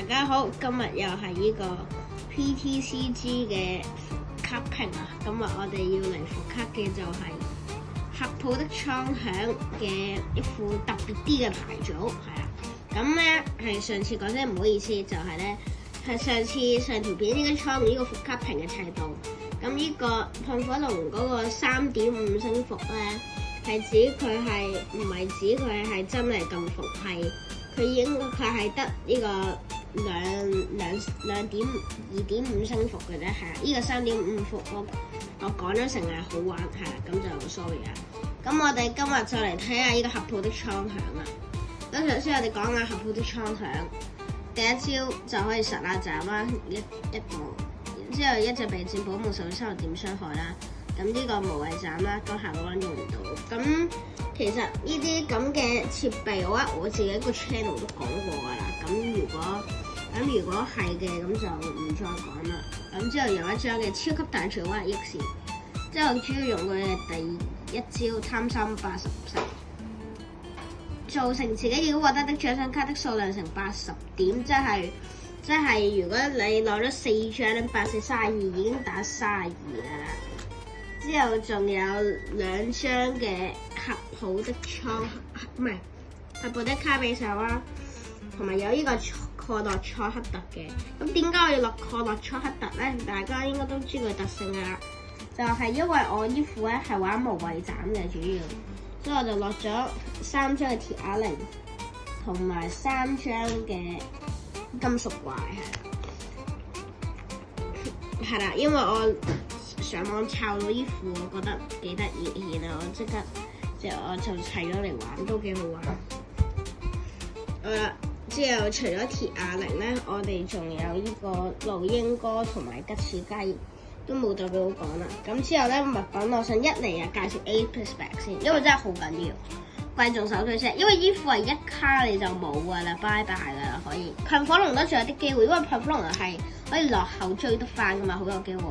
大家好，今日又係呢個 PTCG 嘅復刻評啊！今日我哋要嚟復刻嘅就係合抱的蒼響嘅一副特別啲嘅牌組，係啊！咁咧係上次講真唔好意思，就係咧係上條片應該錯誤呢個復刻評嘅尺度。咁呢個噴火龍嗰個3.5升伏咧，係指佢係唔係指佢係真係咁伏，係佢係得呢個2.5升伏嘅啫，係啊！呢個3.5伏我講咗成係好玩，係啦，咁就 sorry 啊！咁我哋今日就嚟睇下呢個合抱的蒼響啦。咁首先我哋講下合抱的蒼響，第一招就可以實啦斬啦，一步，然之後一隻備戰保護受30點傷害啦。咁呢個無謂斬啦，個效果用唔到。咁其實呢啲咁嘅設備，我自己個 channel 都講過㗎啦。咁如果係嘅，咁就唔再講啦。咁之後有一張嘅超級大潮蛙 X， 之後主要用佢嘅第一招貪心80%，造成自己已經獲得的獎賞卡的數量成80點，即係如果你攞咗4張咧，8、4、32已經打32啦。之後仲有2張嘅合抱的合抱的卡比獸啦，同埋有呢個蓋洛塞克特嘅。咁點解我要落蓋洛塞克特咧？大家應該都知佢特性㗎啦，就係因為我呢副咧係玩無謂斬嘅主要，所以我就落咗3張嘅鐵啞鈴，同埋3張嘅金屬怪係啦，因為我上網抄到呢副，我覺得幾得意，然後我就砌咗嚟玩，都幾好玩。之後除咗鐵啞鈴咧，我哋仲有呢個老鷹哥同埋吉士雞，都冇特別好講啦。咁之後咧物品，我想一嚟介紹 Apex Spec 先，因為真係好緊要，貴重手推車，因為呢副係1卡你就冇㗎啦，拜拜㗎啦，可以。噴火龍都仲有啲機會，因為噴火龍係可以落後追得翻㗎嘛，好有機會。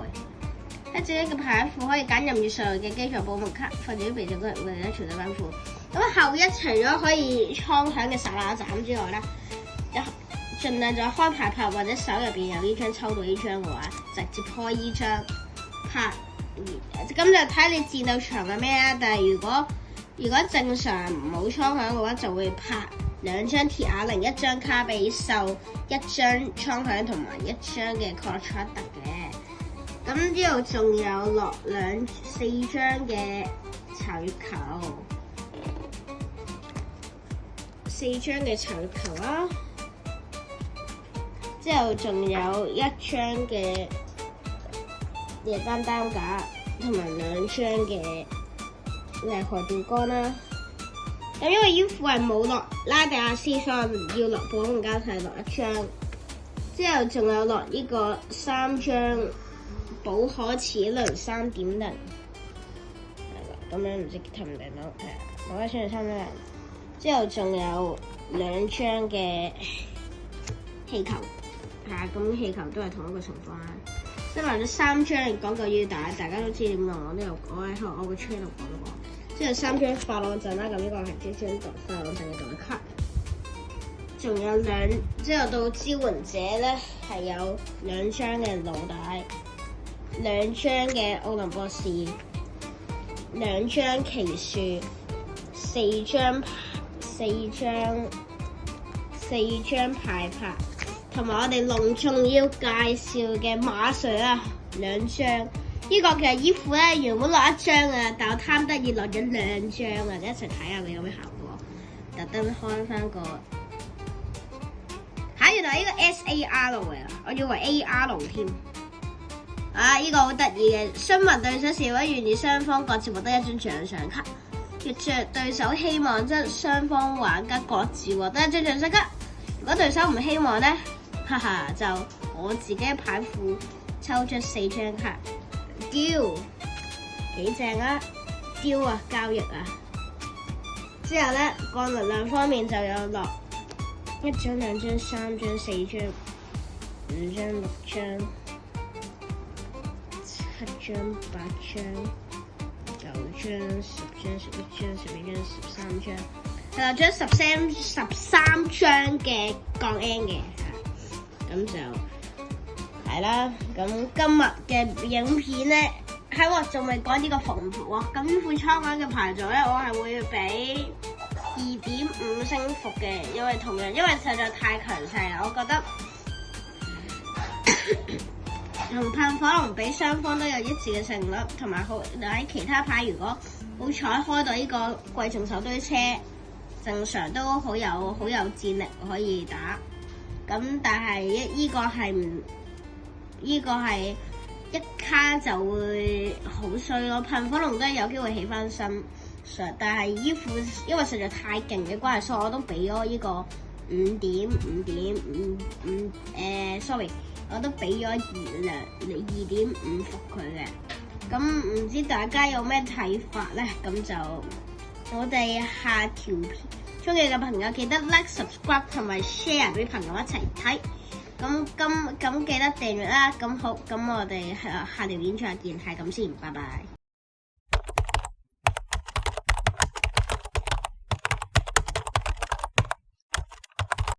一隻嘅牌庫可以揀任意上嘅基礎保護卡，或者備註嗰日會有全對板庫。咁後一除咗可以蒼響嘅實拿斬之外咧，盡量就開牌拍或者手入邊有呢張抽到呢張嘅話，直接開呢張拍。咁就睇你戰鬥場係咩啦。但係如果正常冇蒼響嘅話，就會拍2張鐵啞鈴、1張卡比獸、1張蒼響同埋1張嘅蓋洛塞特嘅。咁之後仲有落4張嘅巢月球，4張嘅巢月球啦。之後仲有1張嘅夜間擔架，同埋2張嘅厲害釣竿啦。咁因為呢副係冇落拉蒂亞斯，所以要落保護膠係落1張。之後仲有落呢個3張寶可齒輪3.0，係啦，咁樣唔知睇唔睇到？係啊，寶可齒輪3.0。之後仲有2張嘅氣球，咁氣球都係同一個情況啦。即係落咗3張講究要大家都知點用，我都有我喺我個 channel 講過。之後3張發浪陣啦，咁呢個係即張發浪陣嘅代卡。仲有之後到支援者咧係有2張嘅腦帶。2張嘅奧林博士，2張奇樹，4張牌拍，同埋我哋隆重要介紹嘅馬術啊，2張。呢個其實衣服咧原本落1張啊，但我貪得意落咗2張啊，一齊睇下佢有咩效果。特登開翻個原來呢個 SAR 嚟啊，我以為 AR 添。呢個好得意嘅，詢問對手是否願意雙方各自獲得1張獎賞卡。若對手希望，即雙方玩家各自獲得1張獎賞卡。如果對手唔希望咧，就我自己牌庫抽咗4張卡。丟幾正啊！丟啊，交易啊！之後咧，個能量方面就有落1張、2張、3張、4張、5張、6張。7張、8張、9張、10張、11張、12張、13張，係落咗13張嘅降 N 嘅，咁就係啦。咁今日嘅影片咧，我仲未講呢個縫服喎。咁呢副倉位嘅排座咧，我係會俾2.5星服嘅，因為實在太強勢啦，我覺得同噴火龍比，雙方都有一致嘅勝率，同埋喺其他牌如果好彩開到呢個貴重手堆車，正常都好有戰力可以打。咁但係呢個係一卡就會好衰咯。噴火龍都係有機會起翻身，但係依副因為實在太勁嘅關係，所以我都俾咗呢個sorry， 我都俾咗2.5服佢嘅。咁唔知大家有咩睇法咧？咁就我哋下條片，中意嘅朋友記得 like、subscribe 同埋 share 俾朋友一齊睇。咁記得訂閱啦。咁好，咁我哋下條片再見，係咁先，拜拜。